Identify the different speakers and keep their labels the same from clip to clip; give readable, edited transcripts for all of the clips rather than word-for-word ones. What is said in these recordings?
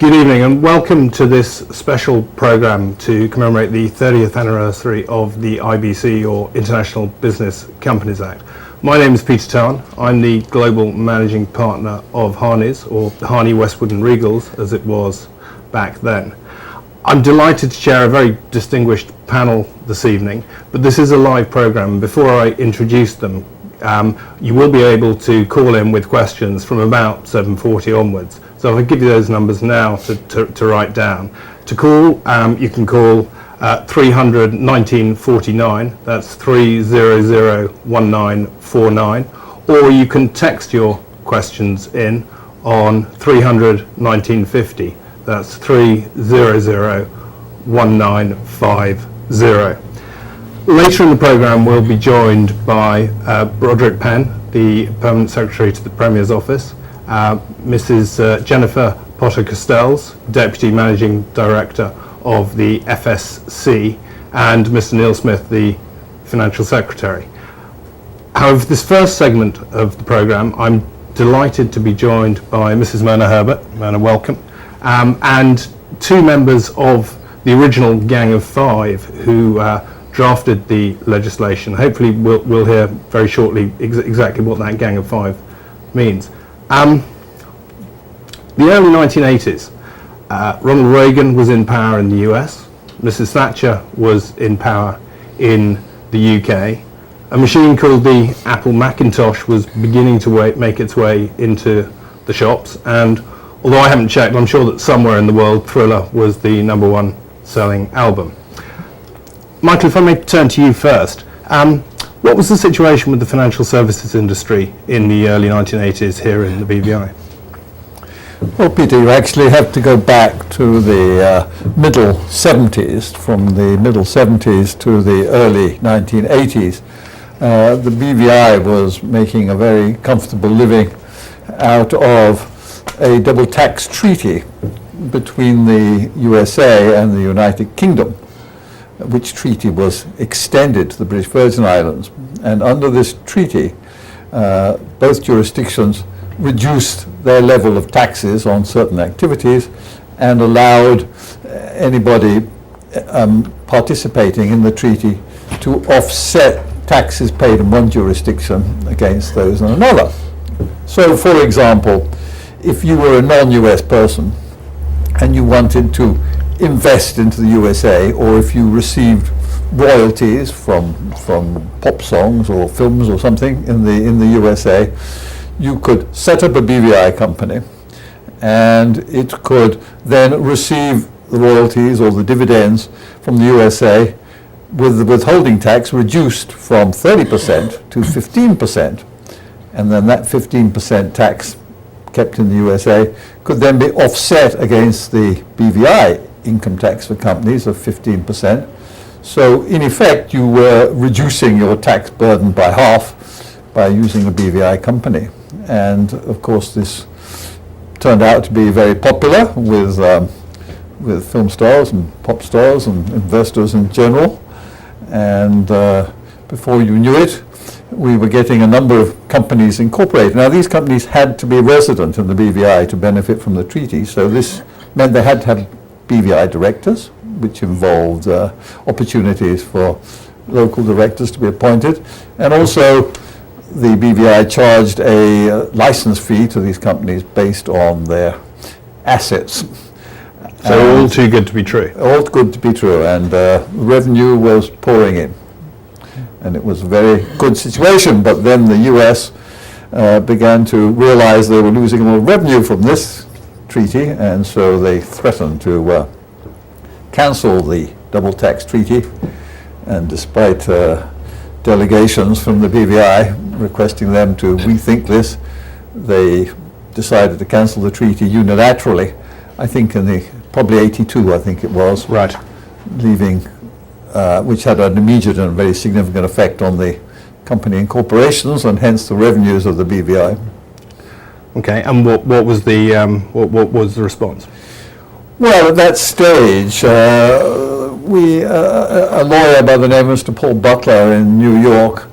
Speaker 1: Good evening and welcome to this special programme to commemorate the 30th anniversary of the IBC, or International Business Companies Act. My name is Peter Tarn. I'm the Global Managing Partner of Harney's, or Harney, Westwood and Regals as it was back then. I'm delighted to chair a very distinguished panel this evening, but this is a live programme. Before I introduce them, you will be able to call in with questions from about 7:40 onwards. So if I give you those numbers now to write down. To call, you can call 300 1949, that's 3001949, or you can text your questions in on 300 1950, that's 3001950. Later in the programme we'll be joined by Broderick Penn, the Permanent Secretary to the Premier's Office, Mrs. Jennifer Potter-Castells, Deputy Managing Director of the FSC, and Mr. Neil Smith, the Financial Secretary. However, this first segment of the programme, I'm delighted to be joined by Mrs. Myrna Herbert. Myrna, welcome. And two members of the original Gang of Five who drafted the legislation. Hopefully we'll hear very shortly exactly what that Gang of Five means. The early 1980s, Ronald Reagan was in power in the US, Mrs. Thatcher was in power in the UK, a machine called the Apple Macintosh was beginning to make its way into the shops, and although I haven't checked, I'm sure that somewhere in the world Thriller was the #1 selling album. Michael, if I may turn to you first, what was the situation with the financial services industry in the early 1980s here in the BVI?
Speaker 2: Well, Peter, you actually have to go back to the middle 70s, from the middle 70s to the early 1980s. The BVI was making a very comfortable living out of a double tax treaty between the USA and the United Kingdom, which treaty was extended to the British Virgin Islands. And under this treaty, both jurisdictions reduced their level of taxes on certain activities and allowed anybody participating in the treaty to offset taxes paid in one jurisdiction against those in another. So, for example, if you were a non-US person and you wanted to invest into the USA, or if you received royalties from pop songs or films or something in the USA, you could set up a BVI company, and it could then receive the royalties or the dividends from the USA with the withholding tax reduced from 30% to 15%, and then that 15% tax kept in the USA could then be offset against the BVI income tax for companies of 15%. So in effect you were reducing your tax burden by half by using a BVI company. And of course this turned out to be very popular with film stars and pop stars and investors in general. And before you knew it, we were getting a number of companies incorporated. Now these companies had to be resident in the BVI to benefit from the treaty, so this meant they had to have BVI directors, which involved opportunities for local directors to be appointed, and also the BVI charged a license fee to these companies based on their assets.
Speaker 1: So all too good to be true.
Speaker 2: All good to be true, and revenue was pouring in. And it was a very good situation, but then the US began to realize they were losing a lot of revenue from this treaty, and so they threatened to cancel the double tax treaty, and despite delegations from the BVI requesting them to rethink this, they decided to cancel the treaty unilaterally, I think in the probably 82, I think it was.
Speaker 1: Right.
Speaker 2: Leaving, which had an immediate and very significant effect on the company incorporations and hence the revenues of the BVI.
Speaker 1: Okay, and what was the response?
Speaker 2: Well, at that stage, a lawyer by the name of Mr. Paul Butler in New York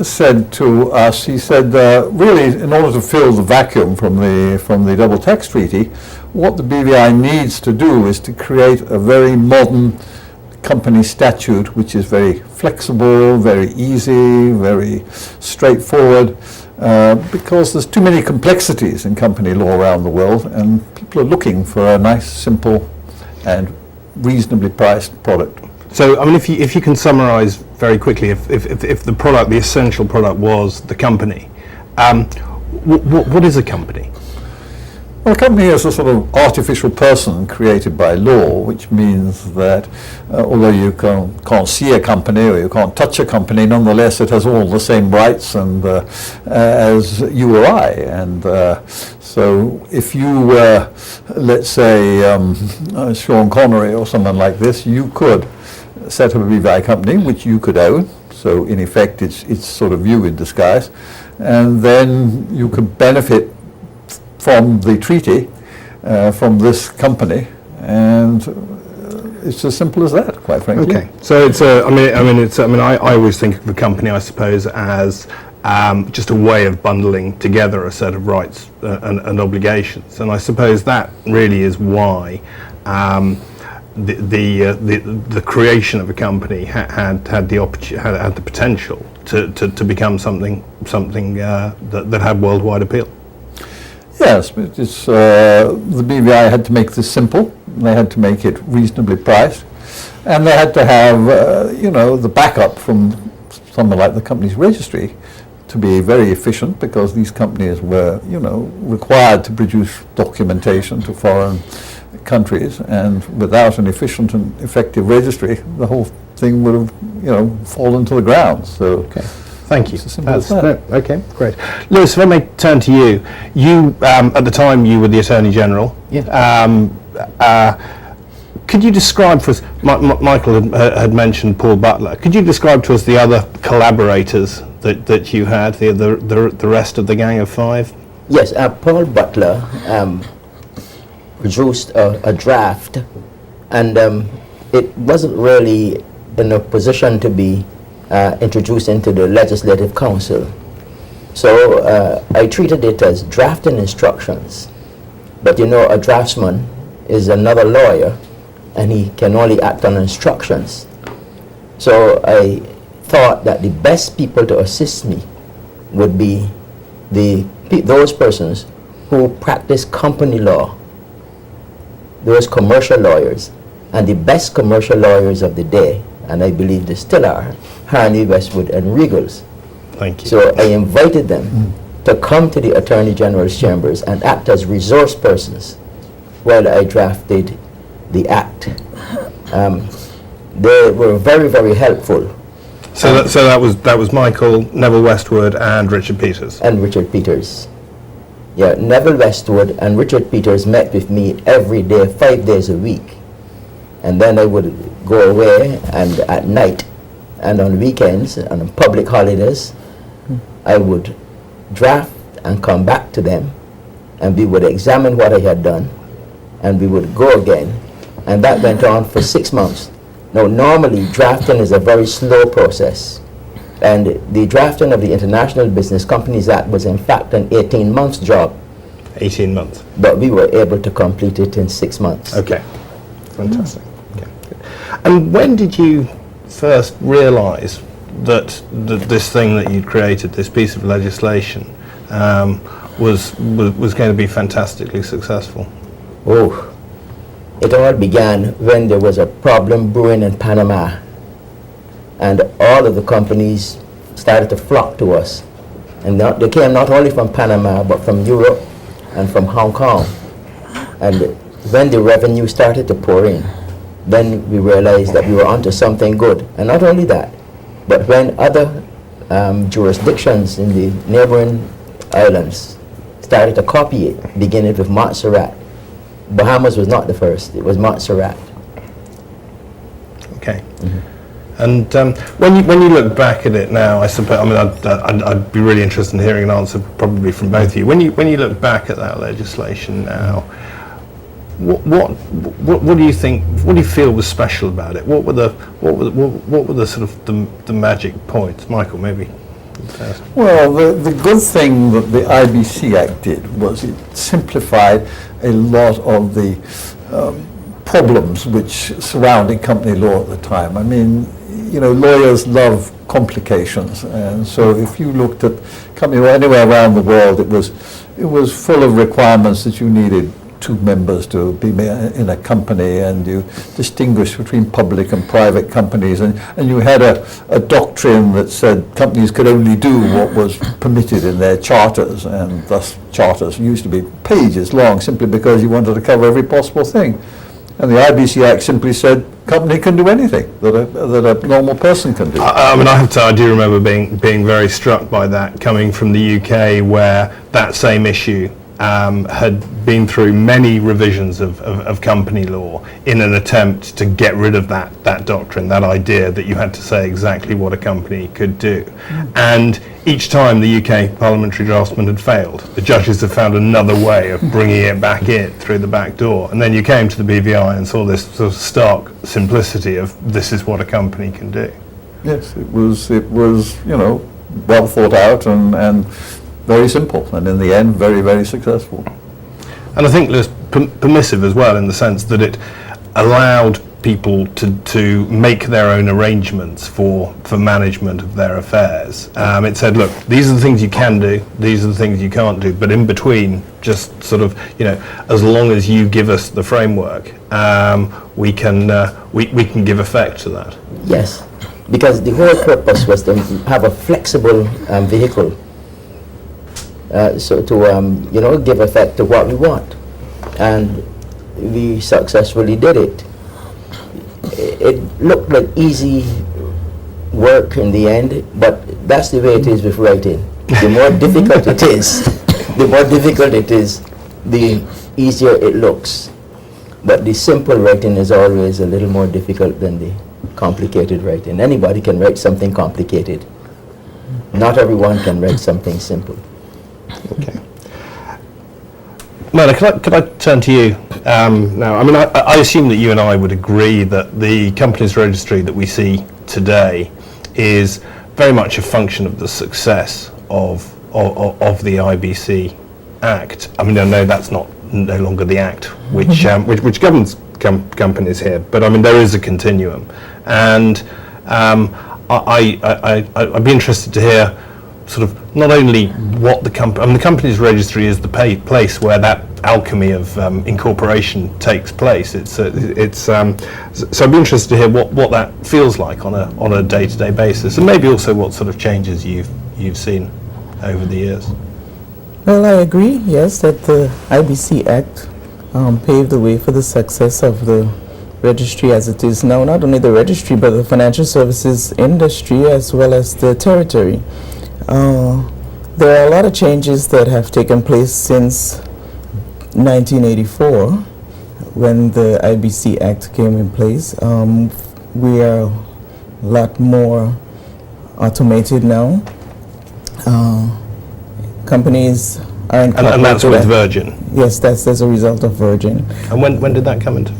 Speaker 2: said to us, he said, really, in order to fill the vacuum from the double tax treaty, what the BVI needs to do is to create a very modern company statute which is very flexible, very easy, very straightforward, because there's too many complexities in company law around the world, and people are looking for a nice, simple and reasonably priced product.
Speaker 1: So, I mean, if you can summarise very quickly, if the product, the essential product, was the company, what is a company?
Speaker 2: Well, a company is a sort of artificial person created by law, which means that although you can't see a company or you can't touch a company, nonetheless it has all the same rights and as you or I. And so if you were, let's say, Sean Connery or someone like this, you could set up a BVI company, which you could own. So in effect, it's sort of you in disguise. And then you could benefit from the treaty, from this company, and it's as simple as that, quite frankly.
Speaker 1: Okay, so it's I always think of the company, I suppose, as just a way of bundling together a set of rights and obligations, and I suppose that really is why the creation of a company had the potential to become something that had worldwide appeal.
Speaker 2: Yes, but it's, the BVI had to make this simple. They had to make it reasonably priced, and they had to have, the backup from something like the company's registry to be very efficient, because these companies were, required to produce documentation to foreign countries, and without an efficient and effective registry, the whole thing would have, fallen to the ground. So.
Speaker 1: Okay. Thank you.
Speaker 2: Okay,
Speaker 1: great. Lewis, if I may turn to you. You, at the time, you were the Attorney General.
Speaker 3: Yeah.
Speaker 1: Could you describe for us, Michael had mentioned Paul Butler, could you describe to us the other collaborators that you had, the rest of the gang of five?
Speaker 3: Yes, Paul Butler produced a draft, and it wasn't really in a position to be introduced into the Legislative Council. So I treated it as drafting instructions. But a draftsman is another lawyer, and he can only act on instructions. So I thought that the best people to assist me would be those persons who practice company law, those commercial lawyers, and the best commercial lawyers of the day, and I believe they still are, Harney, Westwood, and Regals.
Speaker 1: Thank you.
Speaker 3: So I invited them to come to the Attorney General's chambers and act as resource persons while I drafted the Act. They were very, very helpful.
Speaker 1: So that was Michael, Neville Westwood, and Richard Peters.
Speaker 3: And Richard Peters. Yeah, Neville Westwood and Richard Peters met with me every day, 5 days a week. And then I would go away, and at night and on weekends and on public holidays, I would draft and come back to them, and we would examine what I had done, and we would go again. And that went on for 6 months. Now, normally, drafting is a very slow process. And the drafting of the International Business Companies Act was, in fact, an 18-month job.
Speaker 1: 18 months.
Speaker 3: But we were able to complete it in 6 months.
Speaker 1: Okay. Fantastic. Okay. Good. And when did you first realise that this thing that you'd created, this piece of legislation, was going to be fantastically successful?
Speaker 3: Oh, it all began when there was a problem brewing in Panama, and all of the companies started to flock to us. And they came not only from Panama, but from Europe and from Hong Kong. And when the revenue started to pour in, then we realized that we were onto something good. And not only that, but when other jurisdictions in the neighboring islands started to copy it, beginning with Montserrat. Bahamas was not the first, it was Montserrat.
Speaker 1: Okay. And when you look back at it now, I suppose, I'd be really interested in hearing an answer probably from both of you. When you look back at that legislation now, what do you think? What do you feel was special about it? What were the sort of the magic points? Michael, maybe.
Speaker 2: Well, the good thing that the IBC Act did was it simplified a lot of the problems which surrounded company law at the time. I mean, you know, lawyers love complications, and so if you looked at company law anywhere around the world, it was full of requirements that you needed two members to be in a company, and you distinguish between public and private companies, and you had a doctrine that said companies could only do what was permitted in their charters, and thus charters used to be pages long simply because you wanted to cover every possible thing. And the IBC Act simply said company can do anything that a normal person can do.
Speaker 1: I mean, I have to say, I do remember being very struck by that, coming from the UK, where that same issue had been through many revisions of company law in an attempt to get rid of that doctrine, that idea that you had to say exactly what a company could do. And each time the UK parliamentary draftsman had failed, the judges had found another way of bringing it back in through the back door. And then you came to the BVI and saw this sort of stark simplicity of this is what a company can do.
Speaker 2: Yes, it was you know, well thought out and very simple, and in the end, very, very successful.
Speaker 1: And I think it was permissive as well, in the sense that it allowed people to make their own arrangements for management of their affairs. It said, look, these are the things you can do, these are the things you can't do, but in between, just sort of, you know, as long as you give us the framework, we can give effect to that.
Speaker 3: Yes, because the whole purpose was to have a flexible vehicle. So to you know, give effect to what we want, and we successfully did it. It looked like easy work in the end, but that's the way it is with writing. The more difficult it is, the easier it looks. But the simple writing is always a little more difficult than the complicated writing. Anybody can write something complicated. Not everyone can write something simple.
Speaker 1: Okay. Mona, could I turn to you now? I mean, I assume that you and I would agree that the companies registry that we see today is very much a function of the success of the IBC Act. I mean, I know that's no longer the Act which governs companies here, but I mean there is a continuum, and I'd be interested to hear sort of not only what the companies registry is the place where that alchemy of incorporation takes place. So I'd be interested to hear what that feels like on a day-to-day basis, and maybe also what sort of changes you've seen over the years.
Speaker 4: Well, I agree, yes, that the IBC Act paved the way for the success of the registry as it is now. Not only the registry, but the financial services industry as well as the territory. There are a lot of changes that have taken place since 1984 when the IBC Act came in place. We are a lot more automated now. Companies are incorporated.
Speaker 1: And that's with Virgin?
Speaker 4: Yes, that's as a result of Virgin.
Speaker 1: And when did that come into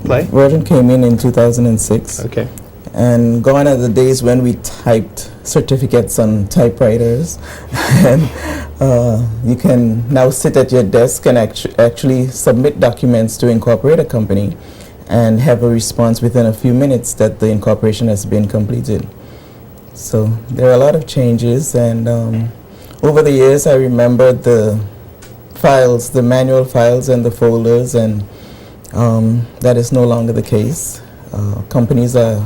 Speaker 1: play?
Speaker 4: Virgin came in 2006.
Speaker 1: Okay.
Speaker 4: And gone are the days when we typed certificates on typewriters, and you can now sit at your desk and actually submit documents to incorporate a company and have a response within a few minutes that the incorporation has been completed. So there are a lot of changes, and over the years I remember the files, the manual files and the folders, and that is no longer the case. Companies are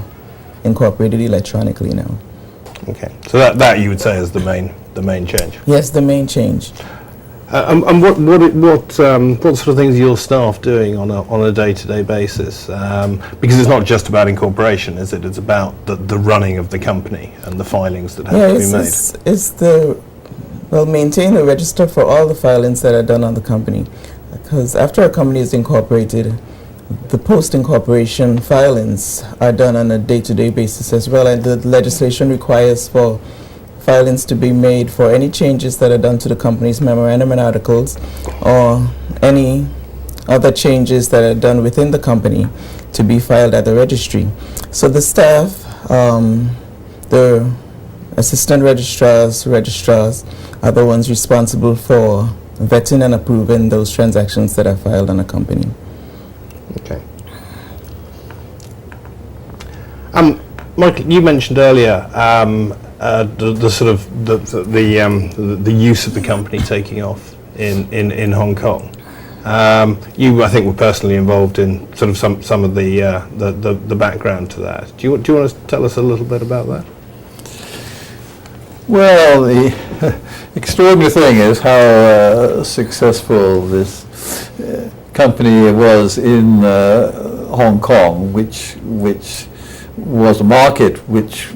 Speaker 4: incorporated electronically now.
Speaker 1: Okay, so that you would say is the main change.
Speaker 4: Yes, the main change.
Speaker 1: And what sort of things are your staff doing on a day-to-day basis? Because it's not just about incorporation, is it? It's about the running of the company and the filings that have to be made.
Speaker 4: Maintain a register for all the filings that are done on the company. Because after a company is incorporated, the post-incorporation filings are done on a day-to-day basis as well, and the legislation requires for filings to be made for any changes that are done to the company's memorandum and articles, or any other changes that are done within the company to be filed at the registry. So the staff, the assistant registrars, registrars are the ones responsible for vetting and approving those transactions that are filed on a company.
Speaker 1: Okay. Michael, you mentioned earlier the sort of the use of the company taking off in Hong Kong. You, I think, were personally involved in sort of some of the background to that. Do you want to tell us a little bit about that?
Speaker 2: Well, the extraordinary thing is how successful this company was in Hong Kong, which was a market which,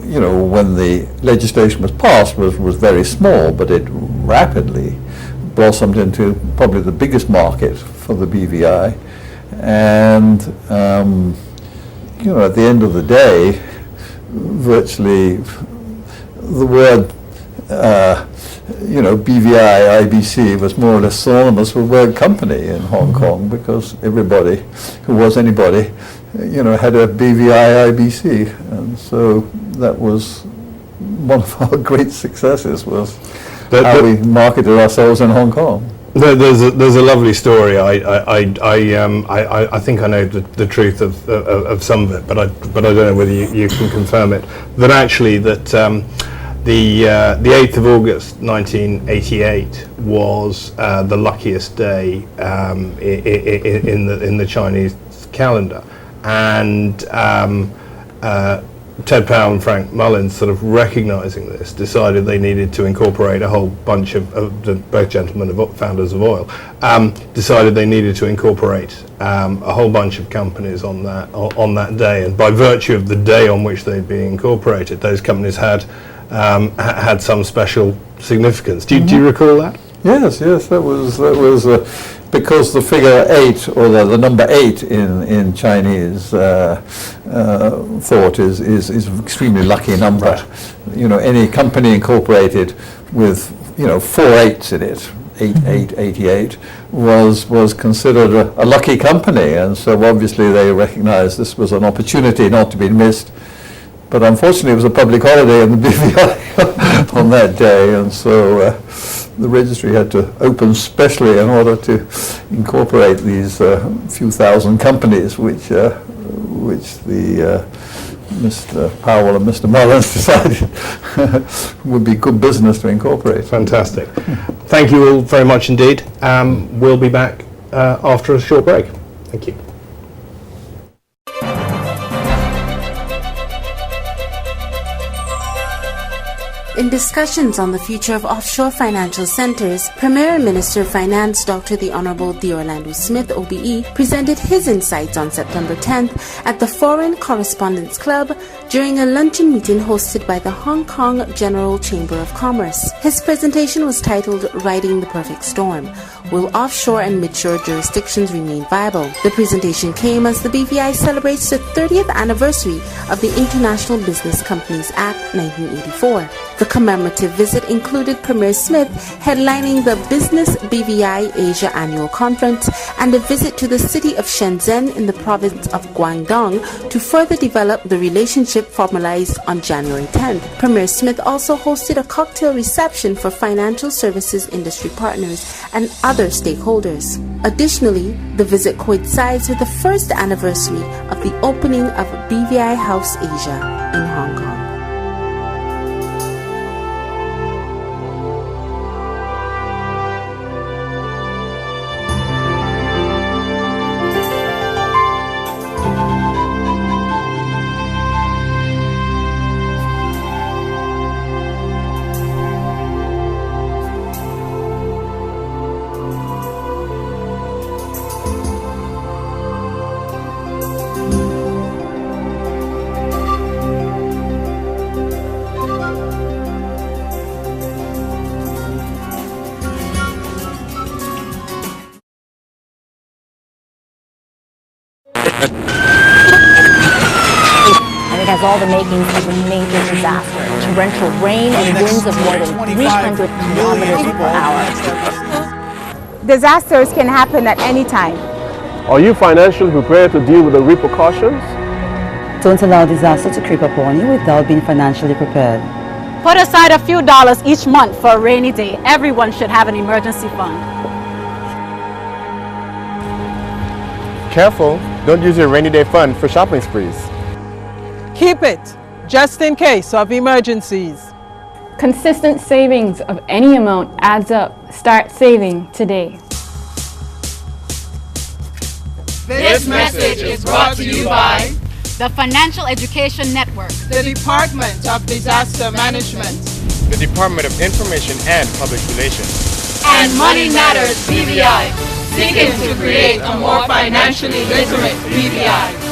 Speaker 2: when the legislation was passed, was very small, but it rapidly blossomed into probably the biggest market for the BVI. And, at the end of the day, virtually the word, BVI, IBC was more or less synonymous with the word company in Hong Kong, because everybody who was anybody, had a BVI, IBC. And so that was one of our great successes, was how we marketed ourselves in Hong Kong.
Speaker 1: There's a lovely story. I think I know the truth of some of it, but I don't know whether you can confirm it. That actually the 8th of August 1988 was the luckiest day in the Chinese calendar, and Ted Powell and Frank Mullins, sort of recognising this, decided they needed to incorporate a whole bunch of both gentlemen, founders of oil, decided they needed to incorporate a whole bunch of companies on that day, and by virtue of the day on which they'd been incorporated, those companies had some special significance. Do you recall that?
Speaker 2: Yes, that was because the figure 8, or the number 8 in Chinese thought is an extremely lucky number.
Speaker 1: Right.
Speaker 2: Any company incorporated with 4 8s in it, 88, was considered a lucky company, and so obviously they recognized this was an opportunity not to be missed. But unfortunately it was a public holiday in the BVI on that day, and so the registry had to open specially in order to incorporate these few thousand companies which the Mr. Powell and Mr. Mullins decided would be good business to incorporate.
Speaker 1: Fantastic. Thank you all very much indeed. We'll be back after a short break. Thank you.
Speaker 5: In discussions on the future of offshore financial centers, Premier Minister of Finance Dr. the Honorable D. Orlando Smith, OBE, presented his insights on September 10th at the Foreign Correspondents Club during a luncheon meeting hosted by the Hong Kong General Chamber of Commerce. His presentation was titled Riding the Perfect Storm: Will Offshore and Midshore Jurisdictions Remain Viable? The presentation came as the BVI celebrates the 30th anniversary of the International Business Companies Act 1984. The commemorative visit included Premier Smith headlining the Business BVI Asia Annual Conference and a visit to the city of Shenzhen in the province of Guangdong to further develop the relationship formalized on January 10th. Premier Smith also hosted a cocktail reception for financial services industry partners and other stakeholders. Additionally, the visit coincides with the first anniversary of the opening of BVI House Asia in Hong Kong.
Speaker 6: And it has all the makings of a major disaster. Torrential rain and winds of more than 300 kilometers per hour.
Speaker 7: Disasters can happen at any time.
Speaker 8: Are you financially prepared to deal with the repercussions?
Speaker 7: Don't allow disaster to creep upon you without being financially prepared.
Speaker 8: Put aside a few dollars each month for a rainy day. Everyone should have an emergency fund.
Speaker 9: Careful, don't use your rainy day fund for shopping sprees.
Speaker 10: Keep it, just in case of emergencies.
Speaker 11: Consistent savings of any amount adds up. Start saving today.
Speaker 12: This message is brought to you by
Speaker 8: the Financial Education Network,
Speaker 10: the Department of Disaster Management,
Speaker 9: the Department of Information and Public Relations,
Speaker 12: and Money Matters BVI, seeking to create a more financially literate BVI.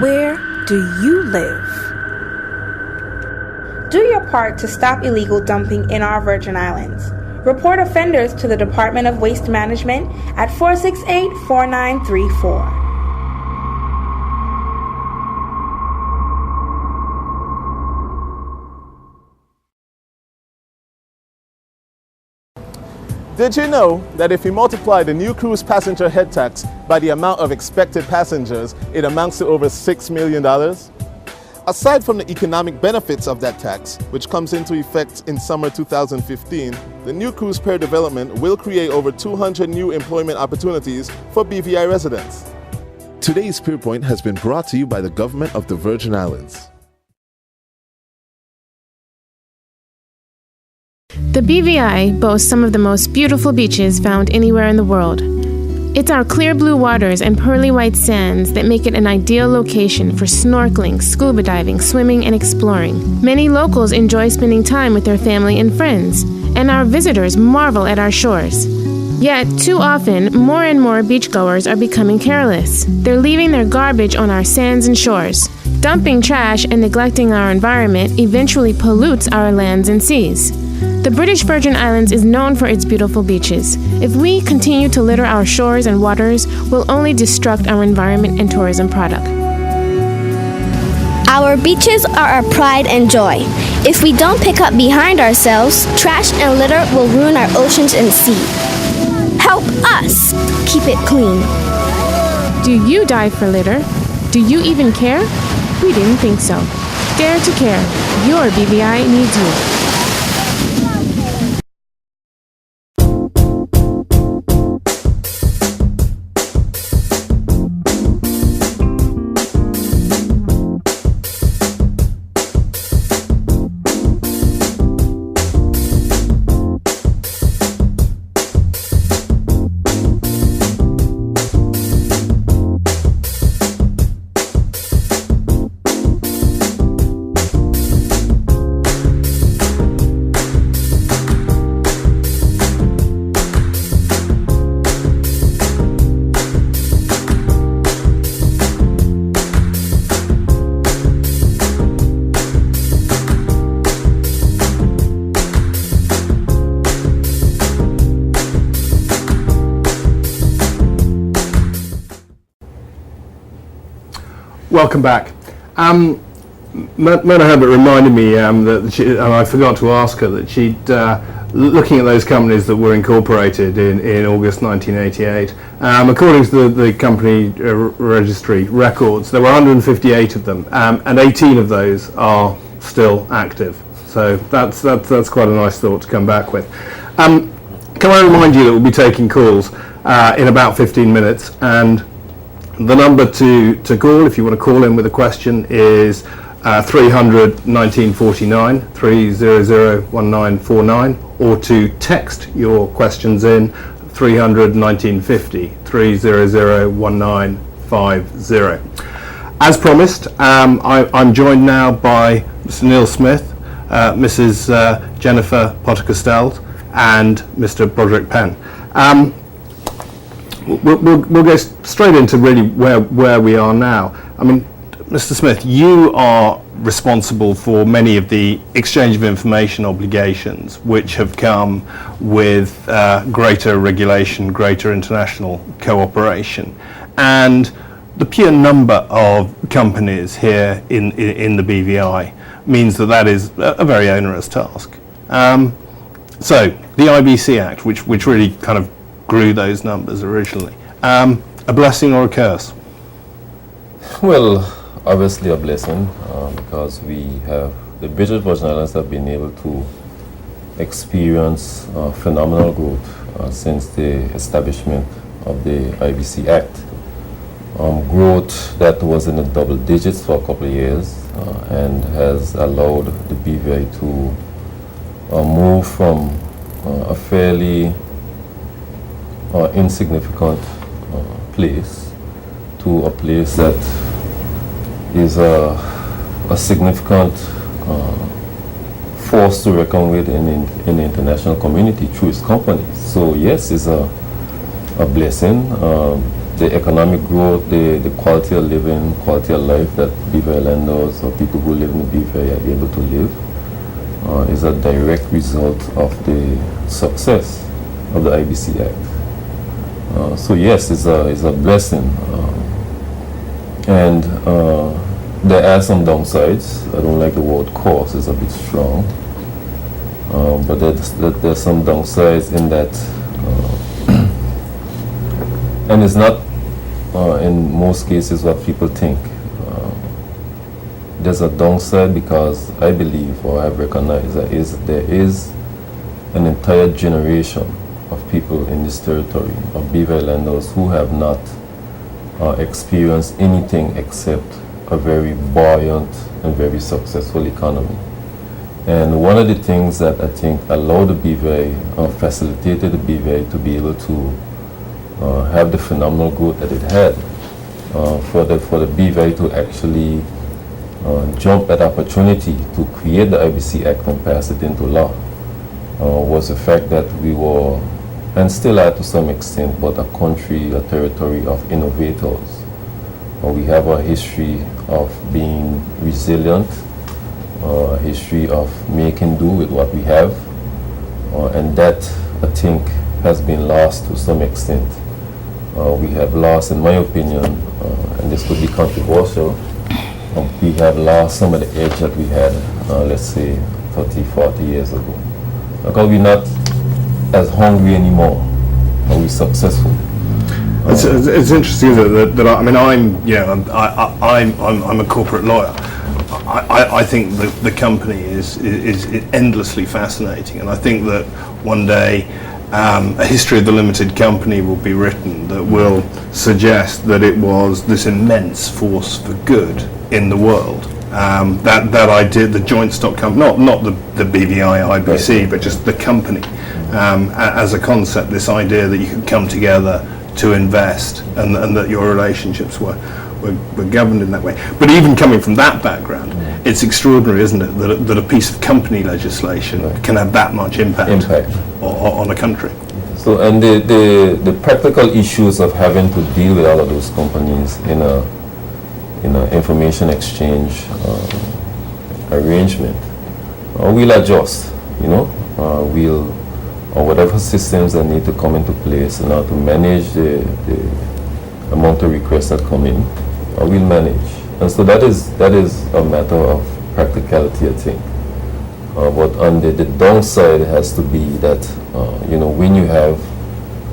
Speaker 13: Where do you live? Do your part to stop illegal dumping in our Virgin Islands. Report offenders to the Department of Waste Management at 468-4934.
Speaker 9: Did you know that if you multiply the new cruise passenger head tax by the amount of expected passengers, it amounts to over $6 million? Aside from the economic benefits of that tax, which comes into effect in summer 2015, the new cruise pair development will create over 200 new employment opportunities for BVI residents. Today's Peer Point has been brought to you by the Government of the Virgin Islands.
Speaker 14: The BVI boasts some of the most beautiful beaches found anywhere in the world. It's our clear blue waters and pearly white sands that make it an ideal location for snorkeling, scuba diving, swimming, and exploring. Many locals enjoy spending time with their family and friends, and our visitors marvel at our shores. Yet, too often, more and more beachgoers are becoming careless. They're leaving their garbage on our sands and shores. Dumping trash and neglecting our environment eventually pollutes our lands and seas. The British Virgin Islands is known for its beautiful beaches. If we continue to litter our shores and waters, we'll only destruct our environment and tourism product.
Speaker 15: Our beaches are our pride and joy. If we don't pick up behind ourselves, trash and litter will ruin our oceans and sea. Help us keep it clean.
Speaker 14: Do you dive for litter? Do you even care? We didn't think so. Dare to care. Your BVI needs you.
Speaker 1: Welcome back. Mona Herbert reminded me that she, and I forgot to ask her, that she'd, looking at those companies that were incorporated in August 1988, according to the company registry records, there were 158 of them, and 18 of those are still active. So that's quite a nice thought to come back with. Can I remind you that we'll be taking calls in about 15 minutes, and the number to call, if you want to call in with a question, is 300 1949, 300 1949, or to text your questions in 300 1950, 300 1950. As promised, I'm joined now by Mr. Neil Smith, Mrs. Jennifer Potter-Costello, and Mr. Broderick Penn. we'll go straight into really where we are now. I mean, Mr. Smith, you are responsible for many of the exchange of information obligations which have come with greater regulation, greater international cooperation, and the pure number of companies here in the BVI means that is a very onerous task. So the IBC Act, which really kind of grew those numbers originally, a blessing or a curse?
Speaker 16: Well, obviously a blessing, because the British Virgin Islands have been able to experience phenomenal growth since the establishment of the IBC Act. Growth that was in the double digits for a couple of years and has allowed the BVI to move from a fairly insignificant place to a place that is a significant force to reckon with in the international community through its companies. So yes, it's a blessing. The economic growth, the quality of living, quality of life that BVI Islanders or people who live in the BVI are able to live is a direct result of the success of the IBC Act. So yes, it's a blessing. And there are some downsides. I don't like the word cost, it's a bit strong. But there's some downsides in that, and it's not in most cases what people think. There's a downside because I believe, or I've recognized, that there is an entire generation of people in this territory, of BVI Islanders, who have not experienced anything except a very buoyant and very successful economy. And one of the things that I think allowed the BVI, facilitated the BVI to be able to have the phenomenal growth that it had, for the BVI to actually jump at opportunity to create the IBC Act and pass it into law, was the fact that we were, and still are to some extent, but a country, a territory of innovators. We have a history of being resilient, a history of making do with what we have, and that, I think, has been lost to some extent. We have lost, in my opinion, and this could be controversial, we have lost some of the edge that we had, let's say, 30, 40 years ago. Because we're not as hungry anymore. Are we successful?
Speaker 1: It's interesting that I mean, I'm a corporate lawyer. I think the company is endlessly fascinating, and I think that one day a history of the limited company will be written that will suggest that it was this immense force for good in the world. That idea, the joint stock company, not the BVI, IBC, but just the company as a concept, this idea that you could come together to invest and that your relationships were governed in that way. But even coming from that background, it's extraordinary, isn't it, that a piece of company legislation can have that much impact. On a country.
Speaker 16: So, and the practical issues of having to deal with all of those companies in a information exchange arrangement, we'll adjust, or whatever systems that need to come into place in order to manage the amount of requests that come in, we'll manage. And so that is a matter of practicality, I think. But on the downside has to be that,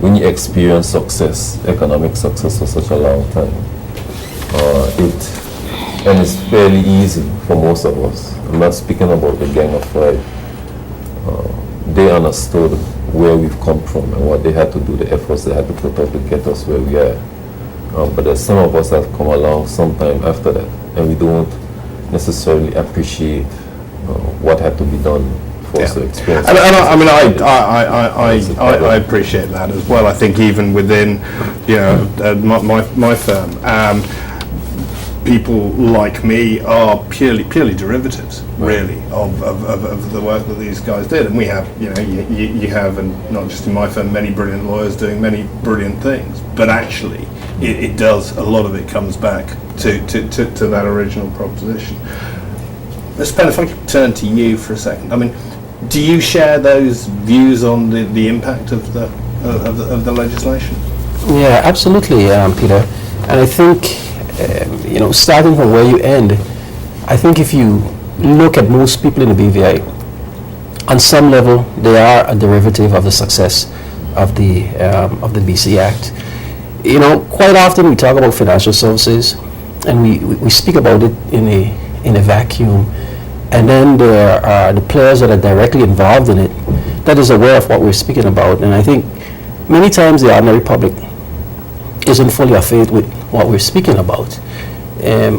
Speaker 16: when you experience success, economic success for such a long time, and it's fairly easy for most of us. I'm not speaking about the Gang of Five. They understood where we've come from and what they had to do, the efforts they had to put up to get us where we are. But there's some of us that have come along sometime after that, and we don't necessarily appreciate what had to be done for us to experience.
Speaker 1: And I appreciate that as well. I think even within, my firm, people like me are purely derivatives, really, of the work that these guys did. And we have, you have, and not just in my firm, many brilliant lawyers doing many brilliant things. But actually, it does, a lot of it comes back to that original proposition. Ms. Penn, if I could turn to you for a second. I mean, do you share those views on the impact of the legislation?
Speaker 17: Yeah, absolutely, Peter. And I think, starting from where you end, I think if you look at most people in the BVI, on some level, they are a derivative of the success of the Ibc Act. Quite often we talk about financial services, and we speak about it in a vacuum, and then there are the players that are directly involved in it that is aware of what we're speaking about. And I think many times the ordinary public isn't fully affiliated with what we're speaking about.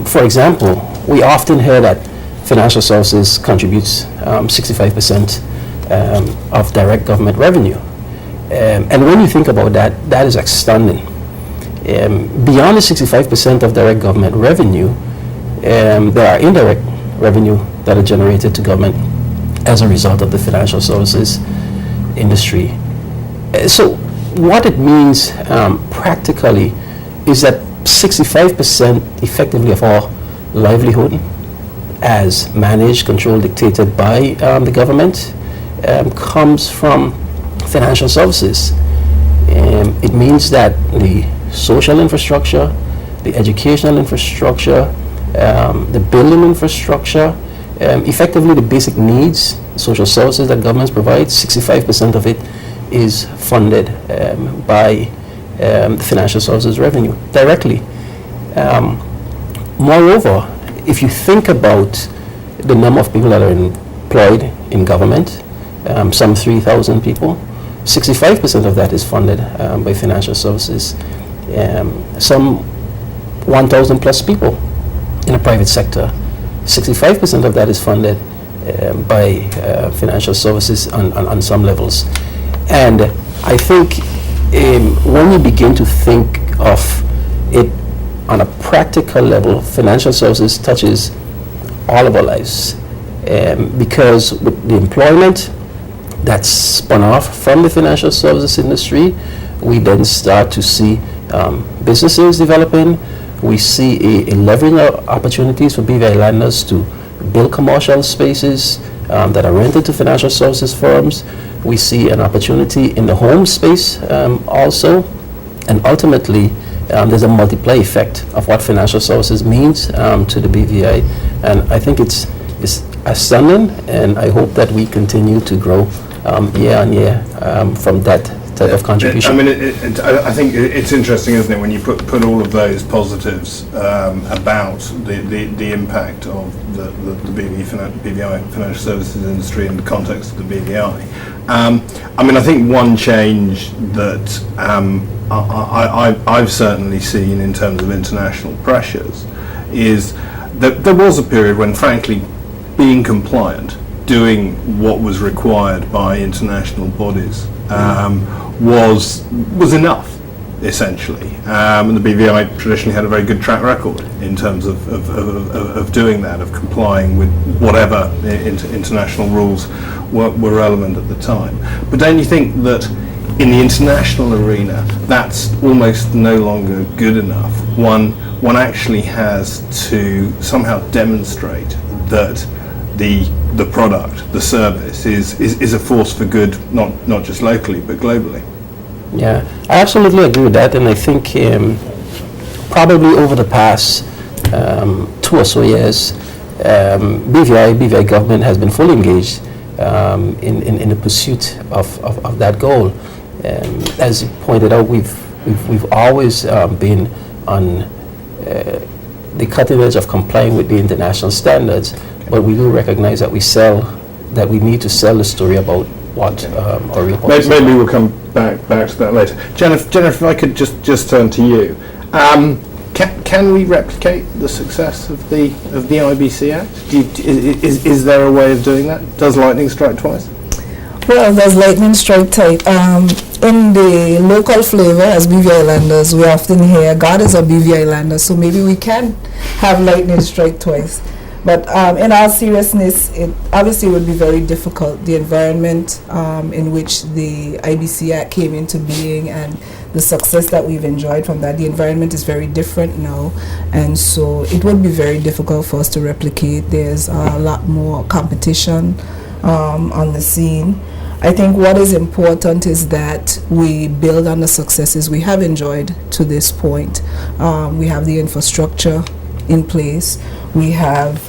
Speaker 17: For example, we often hear that financial services contributes 65% of direct government revenue. And when you think about that, that is astounding. Beyond the 65% of direct government revenue, there are indirect revenue that are generated to government as a result of the financial services industry. So what it means practically is that 65% effectively of all livelihood as managed, controlled, dictated by the government comes from financial services. It means that the social infrastructure, the educational infrastructure, the building infrastructure, effectively the basic needs, social services that governments provide, 65% of it is funded by the financial services revenue directly. Moreover, if you think about the number of people that are employed in government, some 3,000 people, 65% of that is funded by financial services. Some 1,000 plus people in the private sector, 65% of that is funded by financial services on some levels. And I think when you begin to think of it on a practical level, financial services touches all of our lives. Because with the employment that's spun off from the financial services industry, we then start to see businesses developing. We see a leveraging of opportunities for BVI lenders to build commercial spaces that are rented to financial services firms. We see an opportunity in the home space also, and ultimately there's a multiply effect of what financial services means to the BVI, and I think it's astounding, and I hope that we continue to grow year on year from that type of contribution.
Speaker 1: I mean, I think it's interesting, isn't it, when you put all of those positives about the impact of the BVI financial services industry in the context of the BVI. I mean, I think one change that I've certainly seen in terms of international pressures is that there was a period when, frankly, being compliant, doing what was required by international bodies was enough, essentially. And the BVI traditionally had a very good track record in terms of doing that, of complying with whatever international rules were relevant at the time. But don't you think that in the international arena, that's almost no longer good enough? One actually has to somehow demonstrate that the product, the service, is a force for good, not just locally, but globally.
Speaker 17: Yeah, I absolutely agree with that, and I think probably over the past 2 or so years, BVI government has been fully engaged in the pursuit of that goal. As you pointed out, we've always been on the cutting edge of complying with the international standards, but we do recognize that we need to sell the story about what our real policy.
Speaker 1: Maybe we'll come back to that later. Jennifer, if I could just turn to you. Can we replicate the success of the Ibc Act? Is there a way of doing that? Does lightning strike twice?
Speaker 4: Well, there's lightning strike type. In the local flavor, as BV Islanders, we often hear God is a BV Islander, so maybe we can have lightning strike twice. But in all seriousness, it obviously would be very difficult. The environment in which the IBC Act came into being and the success that we've enjoyed from that, the environment is very different now. And so it would be very difficult for us to replicate. There's a lot more competition on the scene. I think what is important is that we build on the successes we have enjoyed to this point. We have the infrastructure in place. We have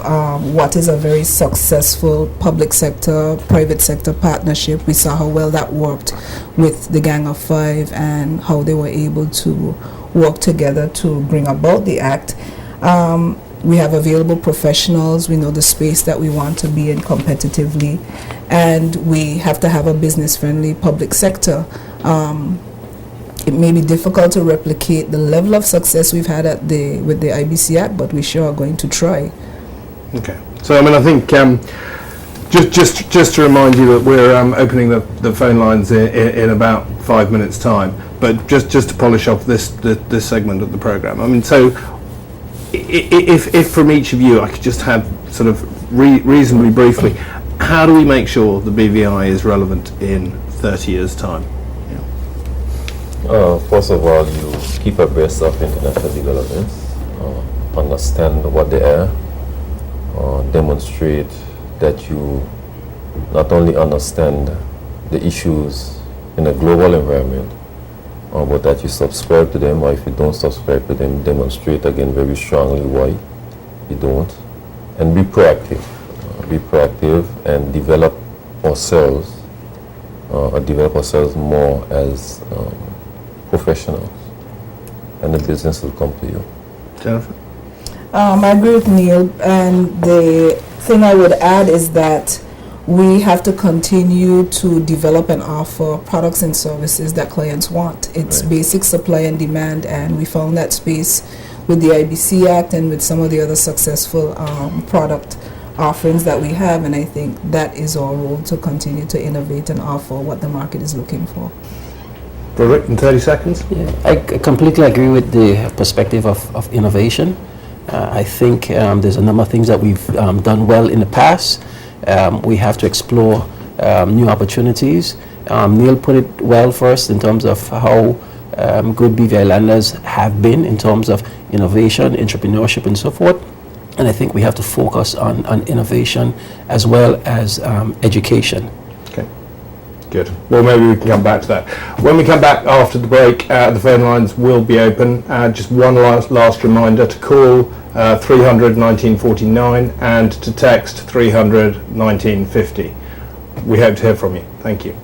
Speaker 4: what is a very successful public sector, private sector partnership. We saw how well that worked with the Gang of Five and how they were able to work together to bring about the act. We have available professionals. We know the space that we want to be in competitively, and we have to have a business-friendly public sector. It may be difficult to replicate the level of success we've had with the IBC Act, but we sure are going to try.
Speaker 1: Okay. So, I mean, I think just to remind you that we're opening the phone lines in about 5 minutes' time. But just to polish off this segment of the program. I mean, so if from each of you I could just have sort of reasonably briefly, how do we make sure the BVI is relevant in 30 years' time?
Speaker 16: First of all, you keep abreast of international developments, understand what they are, demonstrate that you not only understand the issues in a global environment, but that you subscribe to them, or if you don't subscribe to them, demonstrate again very strongly why you don't, and be proactive. Be proactive and develop ourselves more as professionals, and the business will come to you.
Speaker 1: Jennifer?
Speaker 4: I agree with Neil, and the thing I would add is that we have to continue to develop and offer products and services that clients want. It's basic supply and demand, and we found that space with the IBC Act and with some of the other successful product offerings that we have, and I think that is our role, to continue to innovate and offer what the market is looking for.
Speaker 1: Broderick, in 30 seconds?
Speaker 17: Yeah, I completely agree with the perspective of innovation. I think there's a number of things that we've done well in the past. We have to explore new opportunities. Neil put it well first in terms of how good BVI Landers have been in terms of innovation, entrepreneurship, and so forth. And I think we have to focus on innovation as well as education.
Speaker 1: Good. Well, maybe we can come back to that. When we come back after the break, the phone lines will be open. Just one last reminder to call 300 1949 and to text 300 1950. We hope to hear from you. Thank you.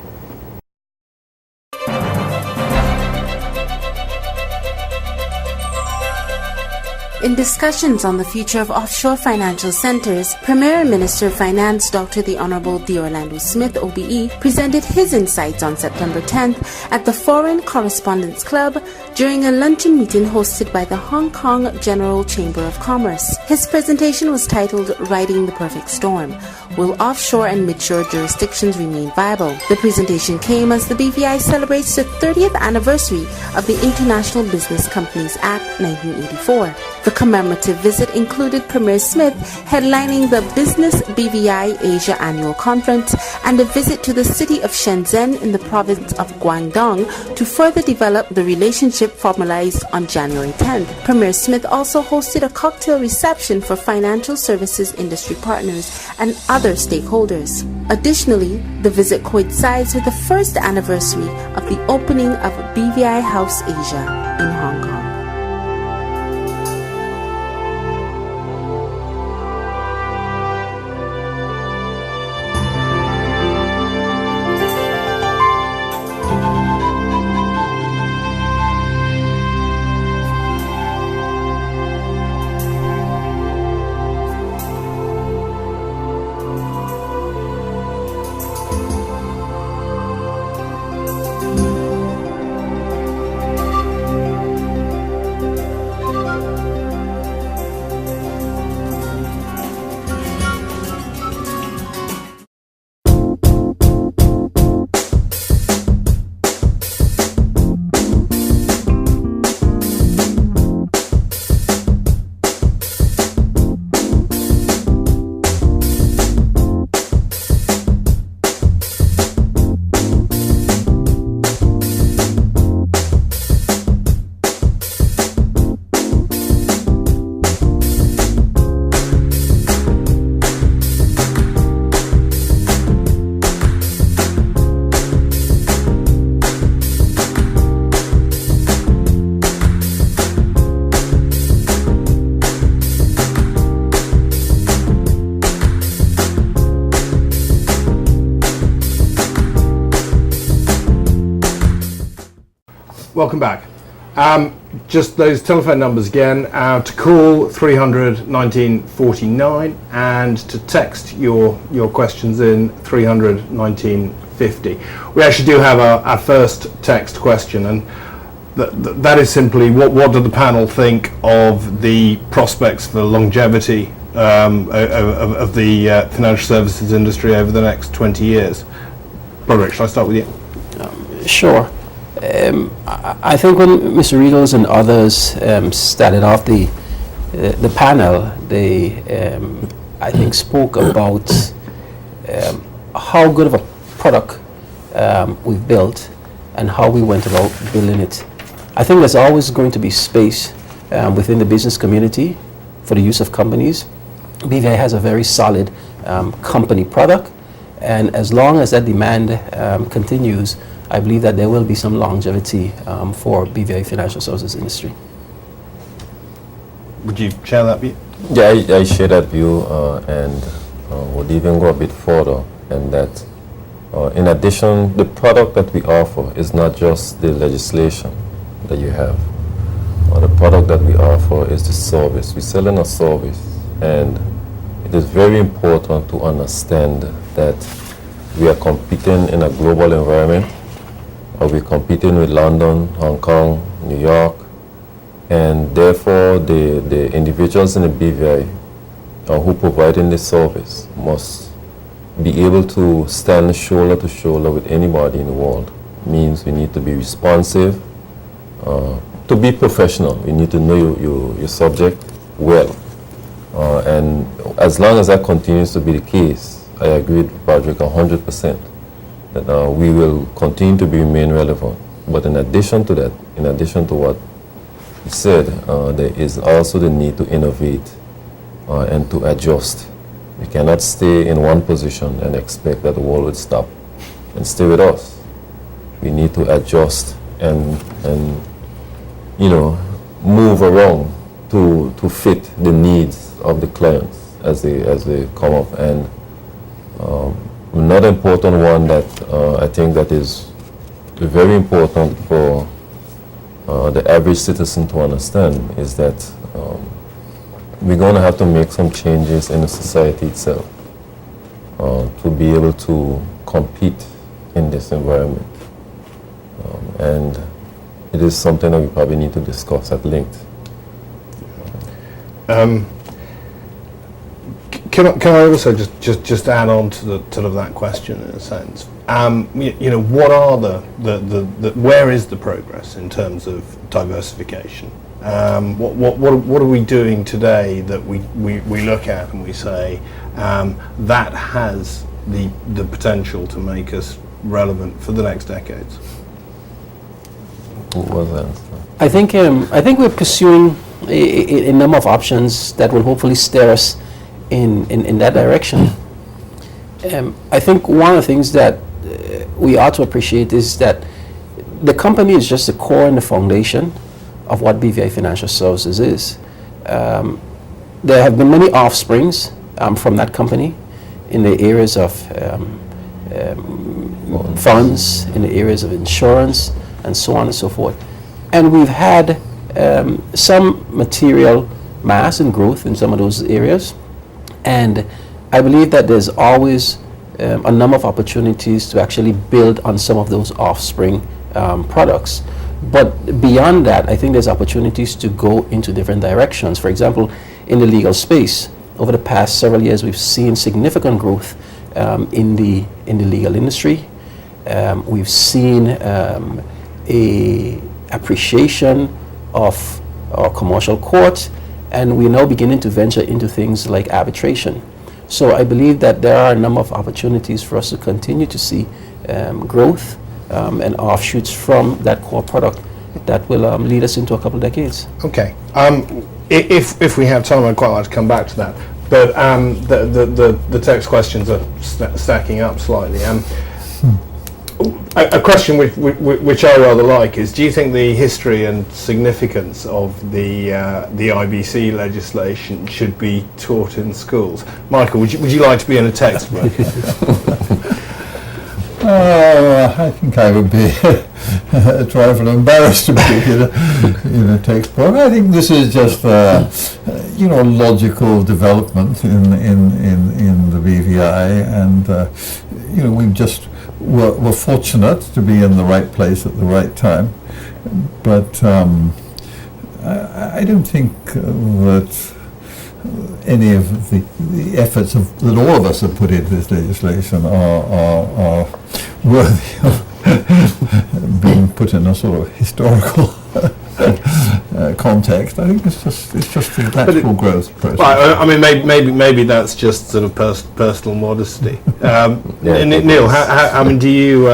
Speaker 5: In discussions on the future of offshore financial centers, Premier Minister of Finance Dr. the Honorable D. Orlando Smith, OBE, presented his insights on September 10th at the Foreign Correspondents Club during a luncheon meeting hosted by the Hong Kong General Chamber of Commerce. His presentation was titled Riding the Perfect Storm: Will Offshore and Midshore Jurisdictions Remain Viable? The presentation came as the BVI celebrates the 30th anniversary of the International Business Companies Act 1984. The commemorative visit included Premier Smith headlining the Business BVI Asia Annual Conference and a visit to the city of Shenzhen in the province of Guangdong to further develop the relationship formalized on January 10th. Premier Smith also hosted a cocktail reception for financial services industry partners and other stakeholders. Additionally, the visit coincides with the first anniversary of the opening of BVI House Asia in Hong Kong.
Speaker 1: Welcome back. Just those telephone numbers again. To call 300 1949 and to text your questions in 300 1950. We actually do have our first text question, and that is simply what do the panel think of the prospects for longevity of the financial services industry over the next 20 years? Broderick, shall I start with you?
Speaker 17: Sure. I think when Mr. Riegels and others started off the panel, they I think spoke about how good of a product we've built and how we went about building it. I think there's always going to be space within the business community for the use of companies. BVI has a very solid company product, and as long as that demand continues, I believe that there will be some longevity for BVI financial services industry.
Speaker 1: Would you share that view?
Speaker 16: Yeah, I share that view and would even go a bit further, and that in addition, the product that we offer is not just the legislation that you have. The product that we offer is the service. We're selling a service, and it is very important to understand that we are competing in a global environment. We're competing with London, Hong Kong, New York, and therefore the individuals in the BVI who providing the service must be able to stand shoulder to shoulder with anybody in the world. Means we need to be responsive, to be professional. We need to know your subject well, and as long as that continues to be the case, I agree with Patrick 100%. That we will continue to remain relevant. But in addition to that, in addition to what he said, there is also the need to innovate and to adjust. We cannot stay in one position and expect that the world would stop and stay with us. We need to adjust and move around to fit the needs of the clients as they come up. And another important one that I think that is very important for the average citizen to understand is that we're going to have to make some changes in the society itself to be able to compete in this environment. And it is something that we probably need to discuss at length.
Speaker 1: Can I also just add on to that question in a sense? What are where is the progress in terms of diversification? What are we doing today that we look at and we say that has the potential to make us relevant for the next decades?
Speaker 16: What was that?
Speaker 17: I think we're pursuing a number of options that will hopefully steer us in that direction. I think one of the things that we ought to appreciate is that the company is just the core and the foundation of what BVI Financial Services is. There have been many offsprings from that company in the areas of funds, in the areas of insurance, and so on and so forth. And we've had some material mass and growth in some of those areas. And I believe that there's always a number of opportunities to actually build on some of those offspring products. But beyond that, I think there's opportunities to go into different directions. For example, in the legal space, over the past several years, we've seen significant growth in the legal industry. We've seen a appreciation of our commercial court, and we're now beginning to venture into things like arbitration. So I believe that there are a number of opportunities for us to continue to see growth and offshoots from that core product that will lead us into a couple of decades.
Speaker 1: Okay. If we have time, I'd quite like to come back to that. But the text questions are stacking up slightly. A question which I rather like is: do you think the history and significance of the IBC legislation should be taught in schools? Michael, would you like to be in a textbook?
Speaker 2: I think I would be a trifle embarrassed to be in a textbook. I think this is just logical development in the BVI, and we're fortunate to be in the right place at the right time. But I don't think that any of the efforts that all of us have put into this legislation are worthy of being put in a sort of historical context. I think it's just the natural growth process.
Speaker 1: Right, I mean, maybe that's just sort of personal modesty. Neil, how do you?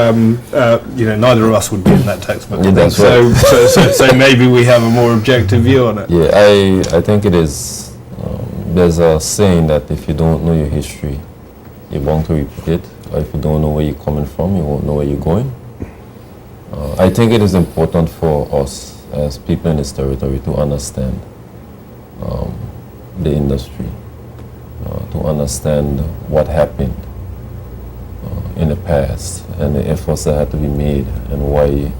Speaker 1: Neither of us would be in that textbook.
Speaker 16: Yeah, that's
Speaker 1: so maybe we have a more objective view on it.
Speaker 16: Yeah, I think it is. There's a saying that if you don't know your history, you're bound to repeat it. Or if you don't know where you're coming from, you won't know where you're going. I think it is important for us as people in this territory to understand the industry, to understand what happened in the past and the efforts that had to be made and why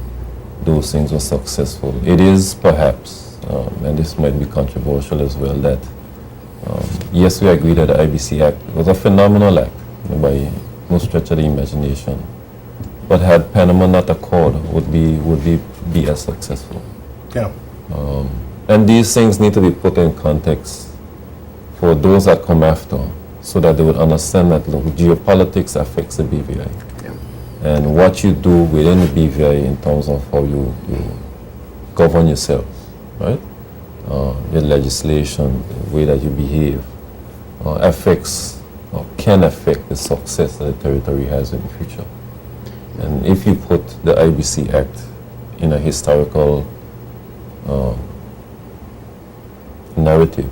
Speaker 16: those things were successful. It is perhaps, and this might be controversial as well, that yes, we agree that the Ibc Act was a phenomenal act by no stretch of the imagination. But had Panama not occurred, would be as successful.
Speaker 1: Yeah.
Speaker 16: And these things need to be put in context for those that come after, so that they would understand that geopolitics affects the BVI.
Speaker 1: Yeah.
Speaker 16: And what you do within the BVI in terms of how you govern yourself, right? Your legislation, the way that you behave, affects or can affect the success that the territory has in the future. And if you put the Ibc Act in a historical narrative,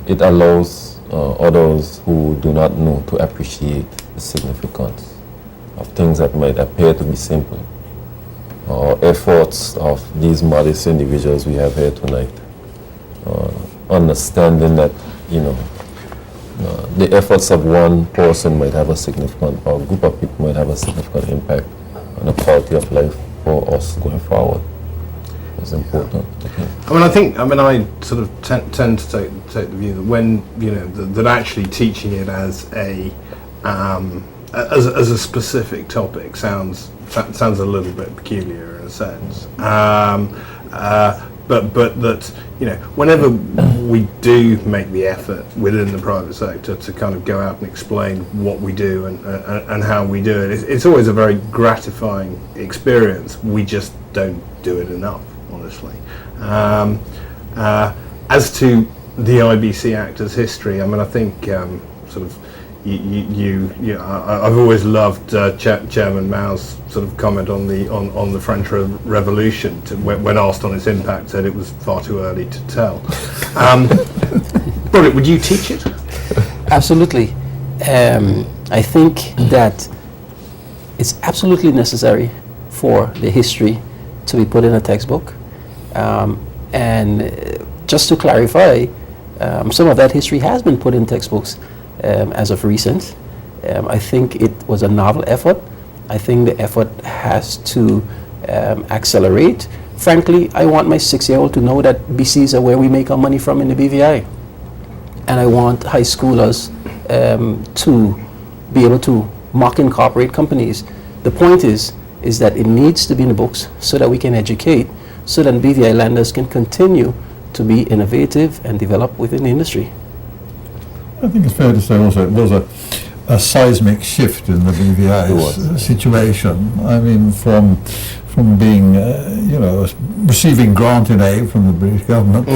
Speaker 16: it allows others who do not know to appreciate the significance of things that might appear to be simple, or efforts of these modest individuals we have here tonight, understanding that the efforts of one person might have a significant, or a group of people might have a significant impact on the quality of life for us going forward. It's important.
Speaker 1: I sort of tend to take the view that when that actually teaching it as a specific topic sounds a little bit peculiar in a sense. But that whenever we do make the effort within the private sector to kind of go out and explain what we do and how we do it, it's always a very gratifying experience. We just don't do it enough, honestly. As to the Ibc Act as history, I think sort of I've always loved Chairman Mao's sort of comment on the French Revolution when asked on its impact, said it was far too early to tell. Broderick, would you teach it?
Speaker 17: Absolutely. I think that it's absolutely necessary for the history to be put in a textbook. And just to clarify, some of that history has been put in textbooks as of recent. I think it was a novel effort. I think the effort has to accelerate. Frankly, I want my 6-year-old to know that BCs are where we make our money from in the BVI. And I want high schoolers to be able to mock incorporate companies. The point is that it needs to be in the books so that we can educate, so that BVI lenders can continue to be innovative and develop within the industry.
Speaker 2: I think it's fair to say also it was a seismic shift in the BVI's situation. I mean, from being, receiving grant in aid from the British government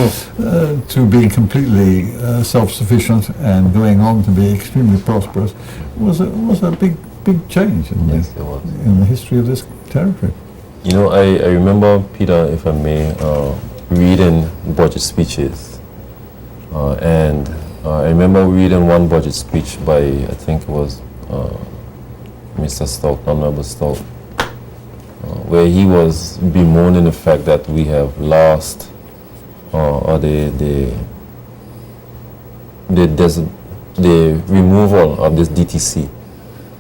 Speaker 2: to being completely self-sufficient and going on to be extremely prosperous was a big change in the history of this territory.
Speaker 16: I remember, Peter, if I may, reading budget speeches, and I remember reading one budget speech by, I think it was Mr. Stout, Honorable Stout, where he was bemoaning the fact that we have lost the removal of this DTC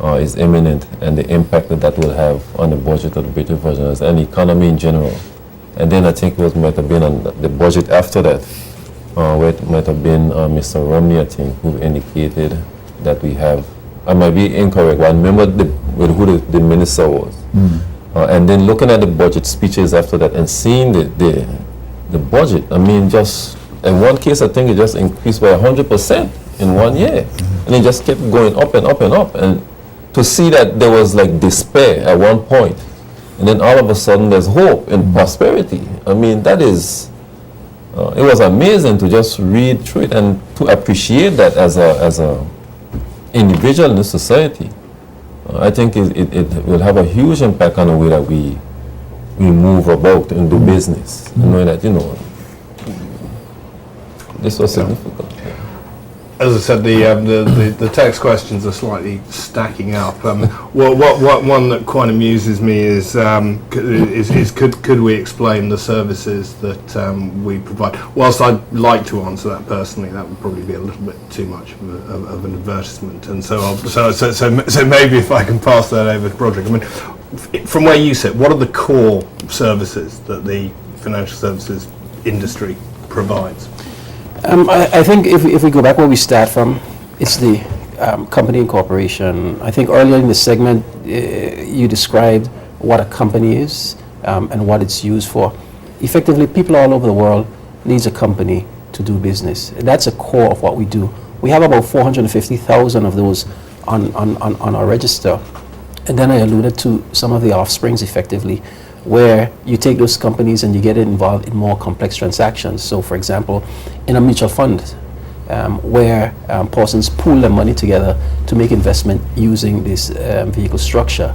Speaker 16: is imminent, and the impact that will have on the budget of the British Virgin Islands and the economy in general. And then I think it might have been on the budget after that, where it might have been Mr. Romney, I think, who indicated that we have, I might be incorrect, but I remember who the minister was. And then looking at the budget speeches after that and seeing the budget, I mean, just in one case, I think it just increased by 100% in 1 year. And it just kept going up and up and up. And to see that there was like despair at one point, and then all of a sudden there's hope and prosperity. I mean, that is, it was amazing to just read through it and to appreciate that as a individual in the society. I think it will have a huge impact on the way that we move about and do business. Knowing that, this was significant.
Speaker 1: As I said, the text questions are slightly stacking up. What one that quite amuses me is could we explain the services that we provide? Whilst I'd like to answer that personally, that would probably be a little bit too much of an advertisement, and so maybe if I can pass that over to Broderick. I mean, from where you sit, what are the core services that the financial services industry provides?
Speaker 17: I think if we go back where we start from, it's the company incorporation. I think earlier in the segment, you described what a company is and what it's used for. Effectively, people all over the world needs a company to do business. That's a core of what we do. We have about 450,000 of those on our register. And then I alluded to some of the offsprings effectively, where you take those companies and you get involved in more complex transactions. So for example, in a mutual fund, where persons pool their money together to make investment using this vehicle structure.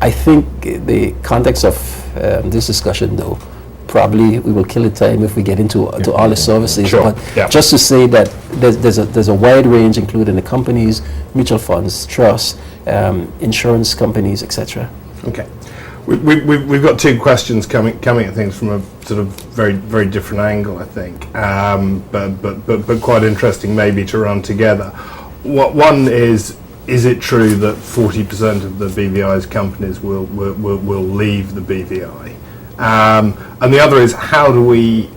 Speaker 17: I think the context of this discussion, though, probably we will kill the time if we get into all the services.
Speaker 1: Sure.
Speaker 17: But just to say that there's a wide range, including the companies, mutual funds, trusts, insurance companies, etc.
Speaker 1: Okay. We've got two questions coming at things from a sort of very different angle, I think, but quite interesting maybe to run together. One is it true that 40% of the BVI's companies will leave the BVI? And the other is how do we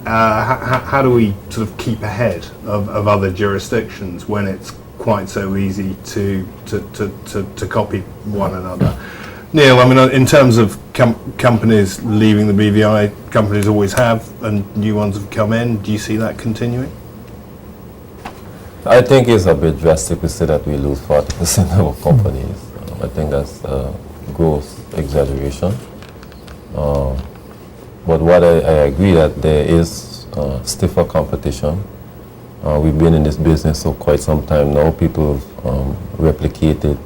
Speaker 1: sort of keep ahead of other jurisdictions when it's quite so easy to copy one another? Neil, I mean, in terms of companies leaving the BVI, companies always have, and new ones have come in. Do you see that continuing?
Speaker 16: I think it's a bit drastic to say that we lose 40% of our companies. I think that's a gross exaggeration. But what I agree that there is stiffer competition. We've been in this business for quite some time now. People have replicated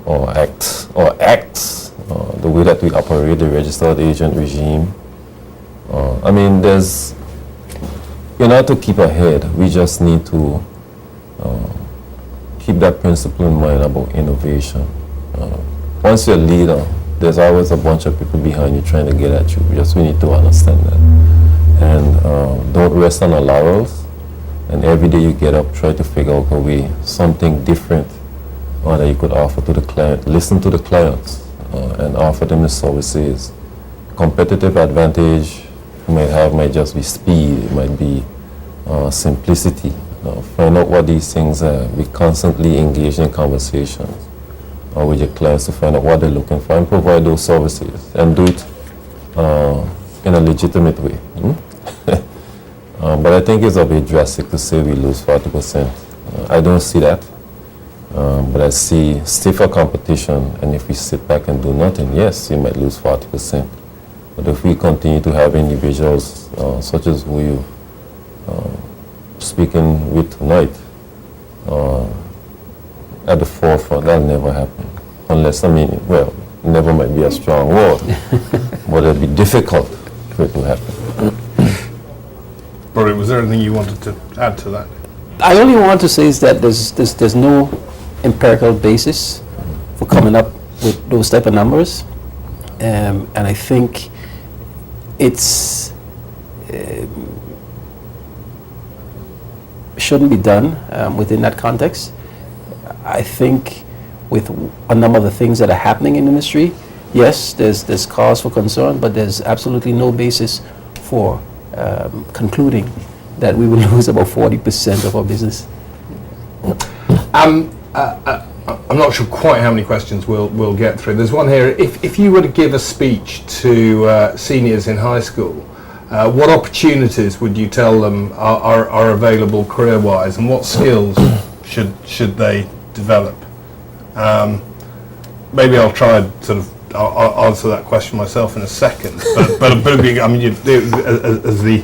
Speaker 16: or acts the way that we operate the registered agent regime. I mean, in order to keep ahead, we just need to keep that principle in mind about innovation. Once you're a leader, there's always a bunch of people behind you trying to get at you. We need to understand that. And don't rest on our laurels. And every day you get up, try to figure out a way, something different that you could offer to the client. Listen to the clients and offer them the services. Competitive advantage might just be speed, it might be simplicity. Find out what these things are. We constantly engage in conversations with your clients to find out what they're looking for and provide those services and do it in a legitimate way. But I think it's a bit drastic to say we lose 40%. I don't see that. But I see stiffer competition, and if we sit back and do nothing, yes, you might lose 40%. But if we continue to have individuals such as who you speaking with tonight at the forefront, that'll never happen. Unless, never might be a strong word, but it'll be difficult for it to happen.
Speaker 1: Broderick, was there anything you wanted to add to that?
Speaker 17: I only want to say is that there's no empirical basis for coming up with those type of numbers, and I think it's shouldn't be done within that context. I think with a number of the things that are happening in the industry, yes, there's cause for concern, but there's absolutely no basis for concluding that we will lose about 40% of our business.
Speaker 1: I'm not sure quite how many questions we'll get through. There's one here. If you were to give a speech to seniors in high school, what opportunities would you tell them are available career-wise, and what skills should they develop? Maybe I'll try and sort of I'll answer that question myself in a second. But I mean, as the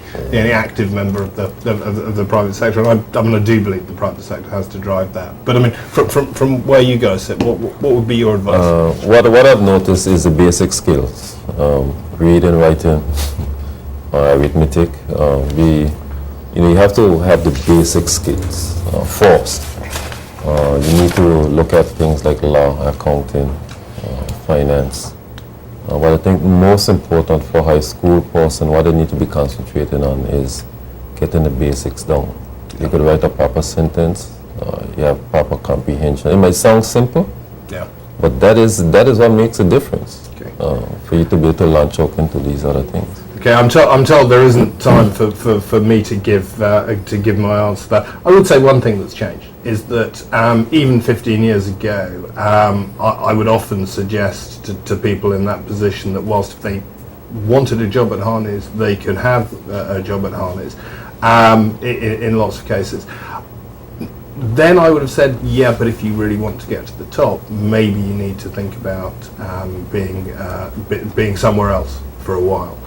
Speaker 1: active member of the private sector, and I do believe the private sector has to drive that. But I mean, from where you guys sit, what would be your advice?
Speaker 16: What I've noticed is the basic skills: reading, writing, arithmetic. You have to have the basic skills first. You need to look at things like law, accounting, finance. What I think most important for high school person, what they need to be concentrating on is getting the basics down. You could write a proper sentence, you have proper comprehension. It might sound simple,
Speaker 1: yeah,
Speaker 16: but that is what makes a difference. Okay. For you to be able to launch out into these other things.
Speaker 1: Okay, I'm told there isn't time for me to give my answer to that. I would say one thing that's changed is that even 15 years ago, I would often suggest to people in that position that whilst if they wanted a job at Harney's, they could have a job at Harney's in lots of cases. Then I would have said, yeah, but if you really want to get to the top, maybe you need to think about being somewhere else for a while.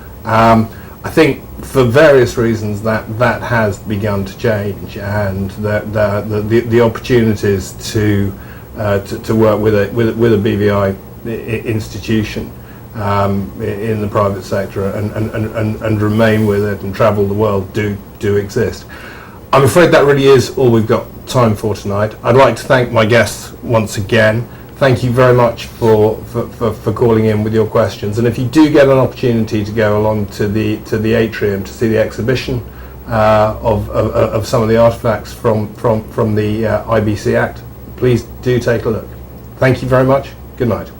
Speaker 1: I think for various reasons that has begun to change, and the opportunities to work with a BVI institution in the private sector and remain with it and travel the world do exist. I'm afraid that really is all we've got time for tonight. I'd like to thank my guests once again. Thank you very much for calling in with your questions. And if you do get an opportunity to go along to the atrium to see the exhibition of some of the artifacts from the Ibc Act, please do take a look. Thank you very much. Good night.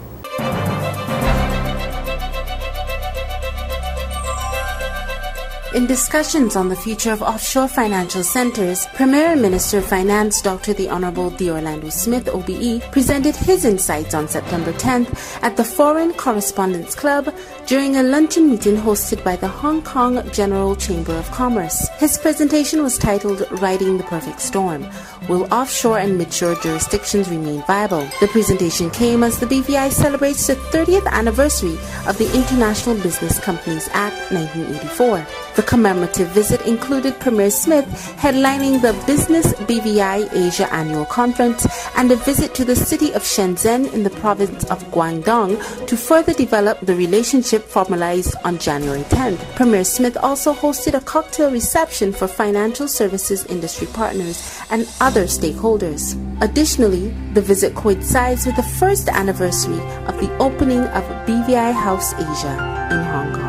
Speaker 5: In discussions on the future of offshore financial centers, Premier Minister of Finance Dr. the Honorable D. Orlando Smith, OBE, presented his insights on September 10th at the Foreign Correspondents Club during a luncheon meeting hosted by the Hong Kong General Chamber of Commerce. His presentation was titled Riding the Perfect Storm: Will Offshore and Midshore Jurisdictions Remain Viable? The presentation came as the BVI celebrates the 30th anniversary of the International Business Companies Act 1984. The commemorative visit included Premier Smith headlining the Business BVI Asia Annual Conference and a visit to the city of Shenzhen in the province of Guangdong to further develop the relationship formalized on January 10th. Premier Smith also hosted a cocktail reception for financial services industry partners and other stakeholders. Additionally, the visit coincides with the first anniversary of the opening of BVI House Asia in Hong Kong.